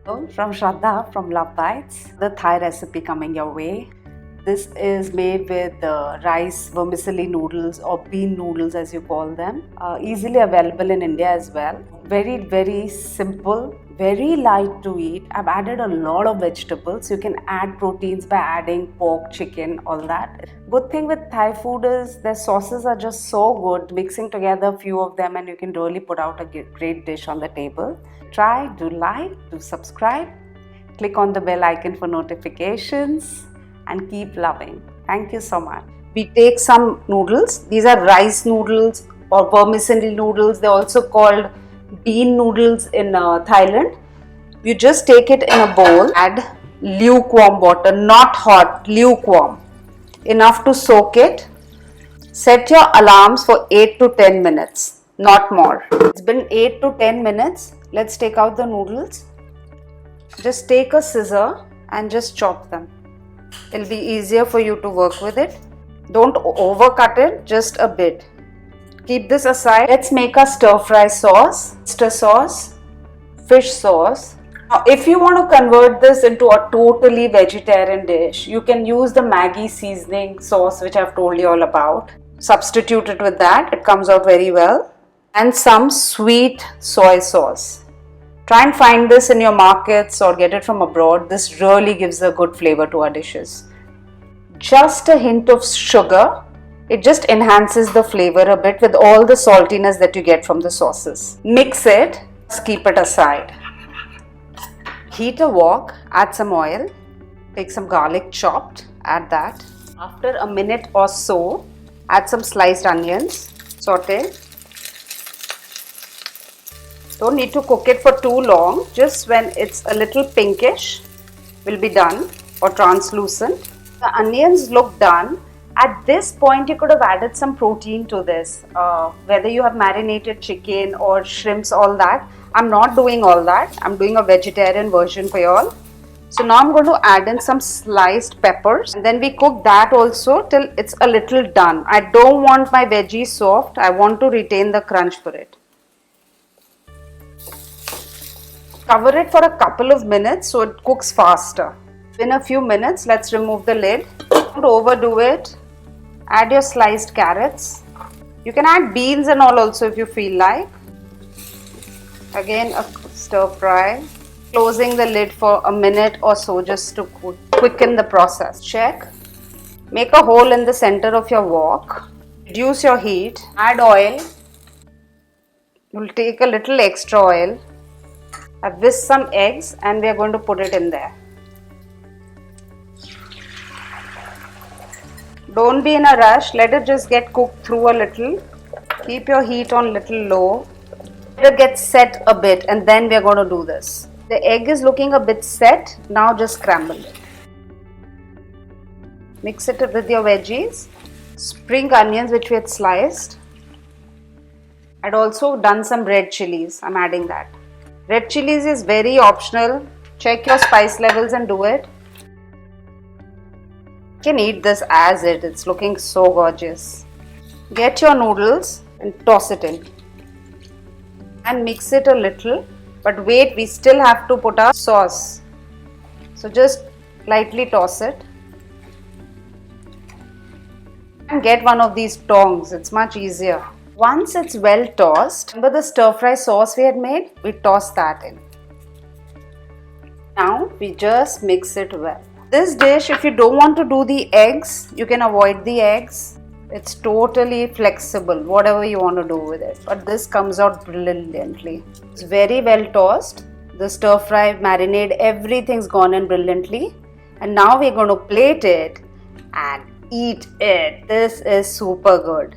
Hello, from Shraddha from Love Bites. The Thai recipe coming your way. This is made with rice vermicelli noodles or bean noodles as you call them. Easily available in India as well. Very, very simple, very light to eat. I've added a lot of vegetables. You can add proteins by adding pork, chicken, all that. Good thing with Thai food is their sauces are just so good. Mixing together a few of them and you can really put out a great dish on the table. Try, do like, do subscribe. Click on the bell icon for notifications and keep loving. Thank you so much. We take some noodles. These are rice noodles or vermicelli noodles. They're also called bean noodles in Thailand. You just take it in a bowl, add lukewarm water, not hot, lukewarm, enough to soak it. Set your alarms for 8 to 10 minutes, not more. It's been 8 to 10 minutes. Let's take out the noodles. Just take a scissor and just chop them. It'll be easier for you to work with it. Don't overcut it, just a bit. Keep this aside. Let's make a stir fry sauce, oyster sauce, fish sauce. Now, if you want to convert this into a totally vegetarian dish, you can use the Maggi seasoning sauce which I've told you all about. Substitute it with that, it comes out very well. And some sweet soy sauce. Try and find this in your markets or get it from abroad. This really gives a good flavor to our dishes. Just a hint of sugar. It just enhances the flavor a bit with all the saltiness that you get from the sauces. Mix it, just keep it aside. Heat a wok, add some oil, take some garlic chopped, add that. After a minute or so, add some sliced onions, saute. Don't need to cook it for too long, just when it's a little pinkish will be done or translucent. The onions look done. At this point, you could have added some protein to this, whether you have marinated chicken or shrimps, all that. I'm not doing all that. I'm doing a vegetarian version for y'all. So now I'm going to add in some sliced peppers and then we cook that also till it's a little done. I don't want my veggies soft. I want to retain the crunch for it. Cover it for a couple of minutes so it cooks faster. In a few minutes, let's remove the lid. Don't overdo it. Add your sliced carrots. You can add beans and all also if you feel like. Again, a stir fry. Closing the lid for a minute or so just to quicken the process. Check. Make a hole in the center of your wok. Reduce your heat. Add oil. You'll take a little extra oil. I've whisked some eggs and we are going to put it in there. Don't be in a rush, let it just get cooked through a little. Keep your heat on little low. Let it get set a bit and then we are going to do this. The egg is looking a bit set, now just scramble it. Mix it with your veggies. Spring onions which we had sliced. I'd also done some red chilies, I'm adding that. Red chilies is very optional. Check your spice levels and do it. You can eat this as it. It's looking so gorgeous. Get your noodles and toss it in. And mix it a little. But wait, we still have to put our sauce. So just lightly toss it. And get one of these tongs. It's much easier. Once it's well tossed, remember the stir fry sauce we had made? We toss that in. Now we just mix it well. This dish, if you don't want to do the eggs, you can avoid the eggs. It's totally flexible, whatever you want to do with it. But this comes out brilliantly. It's very well tossed. The stir fry, marinade, everything's gone in brilliantly. And now we're going to plate it and eat it. This is super good.